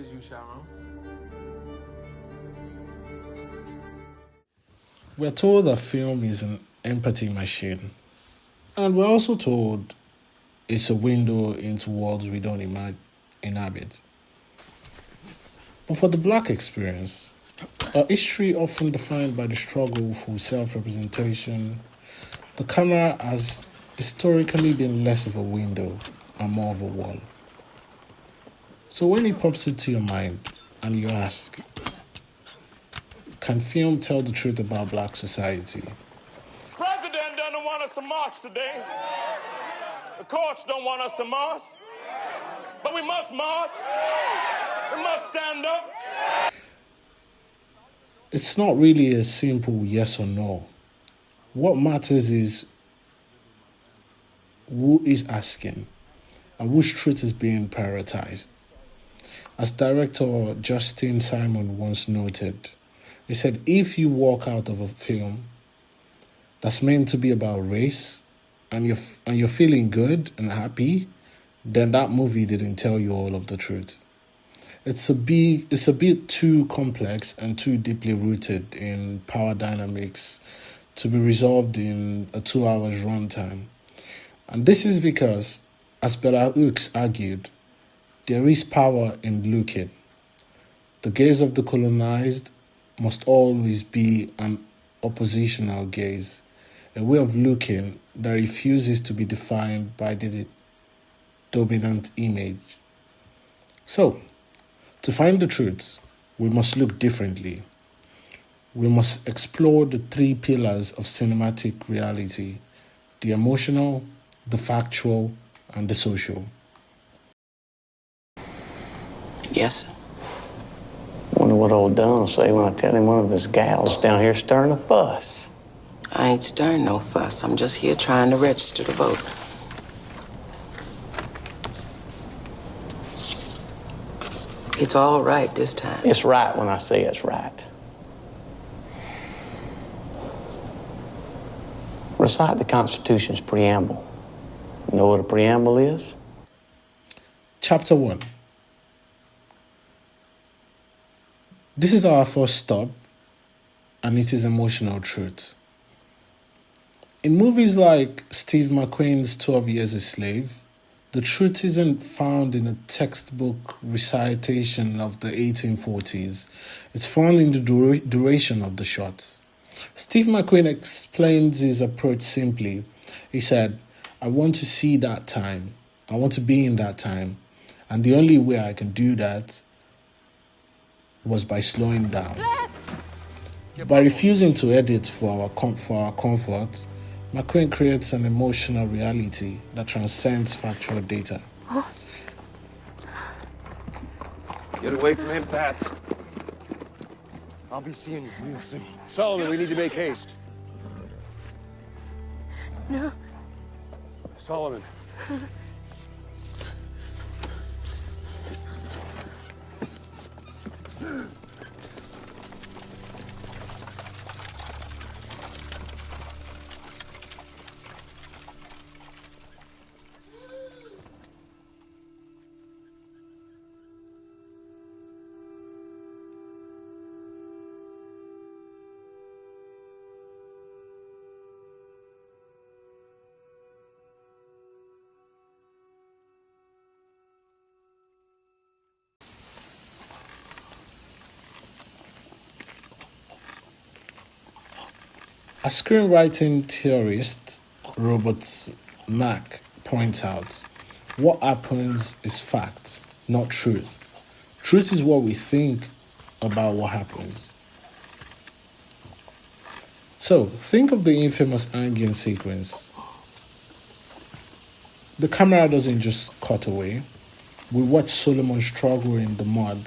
is you, Sharon? We're told that film is an empathy machine. And we're also told it's a window into worlds we don't inhabit. But for the Black experience, a history often defined by the struggle for self-representation, the camera has historically been less of a window and more of a wall. So when it pops into your mind and you ask, can film tell the truth about Black society? President doesn't want us to march today. The courts don't want us to march. But we must march. We must stand up. It's not really a simple yes or no. What matters is who is asking and whose truth is being prioritized. As director Justin Simien once noted, he said, if you walk out of a film that's meant to be about race and you're feeling good and happy, then that movie didn't tell you all of the truth. It's a bit too complex and too deeply rooted in power dynamics to be resolved in a 2 hours runtime. And this is because, as Bella Hooks argued, there is power in looking. The gaze of the colonized must always be an oppositional gaze, a way of looking that refuses to be defined by the dominant image. So, to find the truth, we must look differently. We must explore the 3 pillars of cinematic reality: the emotional, the factual, and the social. Yes, sir. Wonder what old Don will say when I tell him one of his gals down here stirring a fuss. I ain't stirring no fuss. I'm just here trying to register to vote. It's all right this time. It's right when I say it's right. Recite the Constitution's preamble. You know what a preamble is? Chapter 1. This is our first stop, and it is emotional truth. In movies like Steve McQueen's 12 Years a Slave, the truth isn't found in a textbook recitation of the 1840s. It's found in the duration of the shots. Steve McQueen explains his approach simply. He said, I want to see that time. I want to be in that time. And the only way I can do that was by slowing down. By refusing to edit for our comfort, McQueen creates an emotional reality that transcends factual data. Get away from him, Pat. I'll be seeing you real soon. Solomon, we need to make haste. No. Solomon. A screenwriting theorist, Robert Mack, points out, what happens is fact, not truth. Truth is what we think about what happens. So, think of the infamous Angian sequence. The camera doesn't just cut away. We watch Solomon struggle in the mud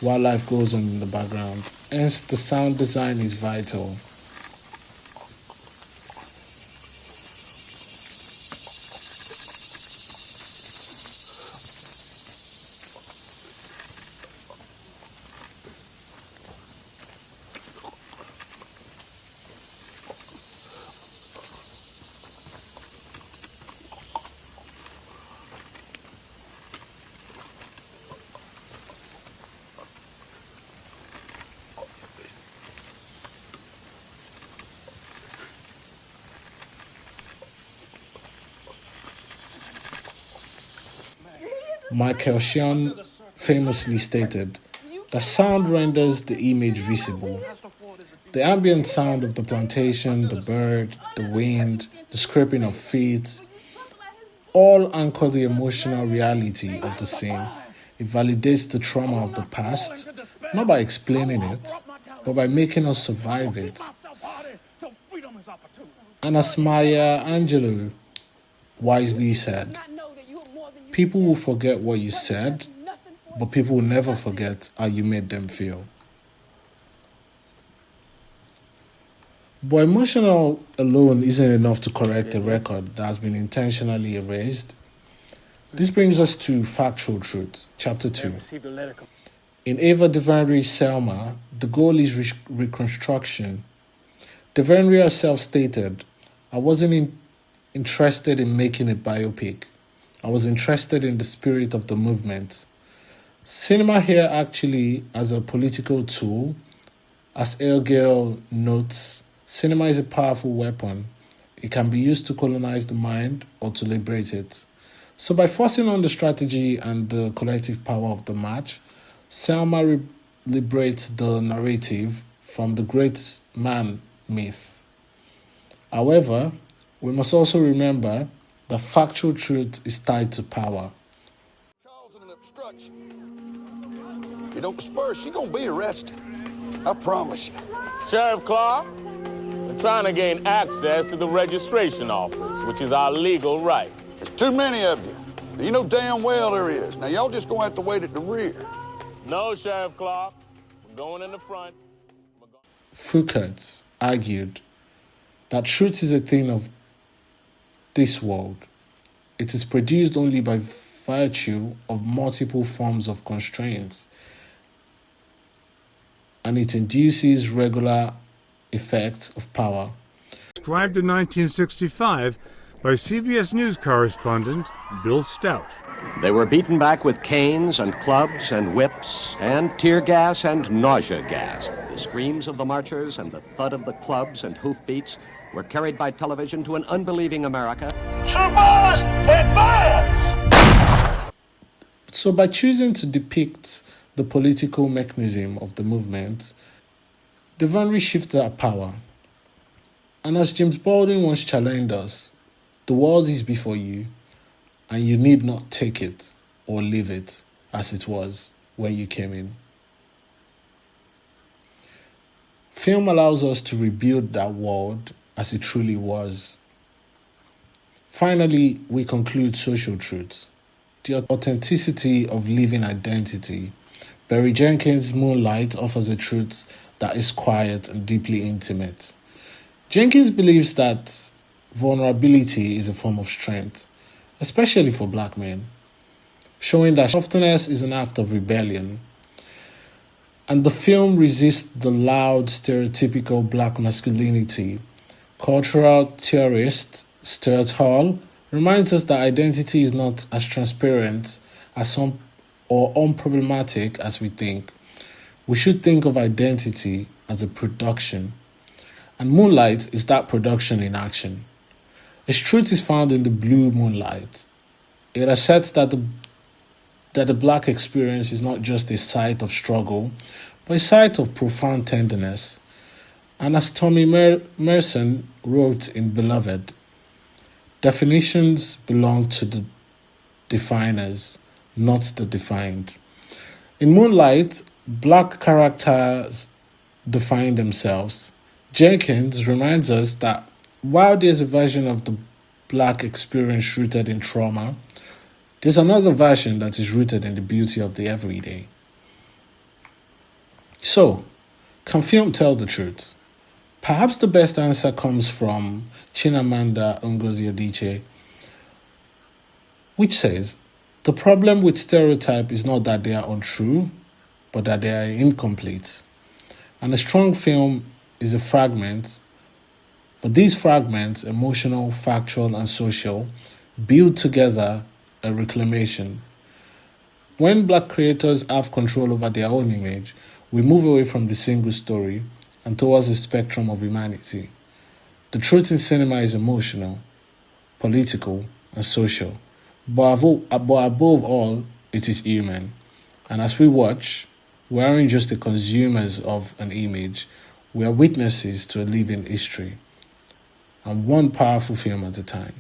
while life goes on in the background. Hence, the sound design is vital. Michael Shion famously stated that sound renders the image visible. The ambient sound of the plantation, the bird, the wind, the scraping of feet, all anchor the emotional reality of the scene. It validates the trauma of the past, not by explaining it, but by making us survive it. And as Maya Angelou wisely said, people will forget what you said, but people will never forget how you made them feel. But emotional alone isn't enough to correct a record that has been intentionally erased. This brings us to factual truth, chapter 2. In Ava DuVernay's Selma, the goal is reconstruction. DuVernay herself stated, I wasn't interested in making a biopic. I was interested in the spirit of the movement. Cinema here actually as a political tool. As Elgale notes, cinema is a powerful weapon. It can be used to colonize the mind or to liberate it. So by forcing on the strategy and the collective power of the match, Selma liberates the narrative from the great man myth. However, we must also remember that factual truth is tied to power. Causing an obstruction. You don't disperse, you're gonna be arrested. I promise you. Sheriff Clark, we're trying to gain access to the registration office, which is our legal right. There's too many of you. You know damn well there is. Now, y'all just gonna have to wait at the rear. No, Sheriff Clark. We're going in the front. Foucault argued that truth is a thing of this world. It is produced only by virtue of multiple forms of constraints, and it induces regular effects of power. Described in 1965 by CBS News correspondent Bill Stout. They were beaten back with canes and clubs and whips and tear gas and nausea gas. The screams of the marchers and the thud of the clubs and hoofbeats were carried by television to an unbelieving America. Troopers, advance! So by choosing to depict the political mechanism of the movement, DuVernay shifted our power. And as James Baldwin once challenged us, the world is before you, and you need not take it or leave it as it was when you came in. Film allows us to rebuild that world as it truly was. Finally, we conclude social truth, the authenticity of living identity. Barry Jenkins' Moonlight offers a truth that is quiet and deeply intimate. Jenkins believes that vulnerability is a form of strength, especially for black men, showing that softness is an act of rebellion. And the film resists the loud, stereotypical black masculinity. Cultural theorist Stuart Hall reminds us that identity is not as transparent as some or unproblematic as we think. We should think of identity as a production, and Moonlight is that production in action. Its truth is found in the blue moonlight. It asserts that the black experience is not just a site of struggle, but a site of profound tenderness. And as Tommy Merson wrote in Beloved, definitions belong to the definers, not the defined. In Moonlight, black characters define themselves. Jenkins reminds us that while there's a version of the black experience rooted in trauma, there's another version that is rooted in the beauty of the everyday. So, can film tell the truth? Perhaps the best answer comes from Chinamanda Ngozi Adichie, which says, the problem with stereotype is not that they are untrue, but that they are incomplete. And a strong film is a fragment, but these fragments, emotional, factual, and social, build together a reclamation. When black creators have control over their own image, we move away from the single story and towards a spectrum of humanity. The truth in cinema is emotional, political, and social. But above all, it is human. And as we watch, we aren't just the consumers of an image, we are witnesses to a living history, and one powerful film at a time.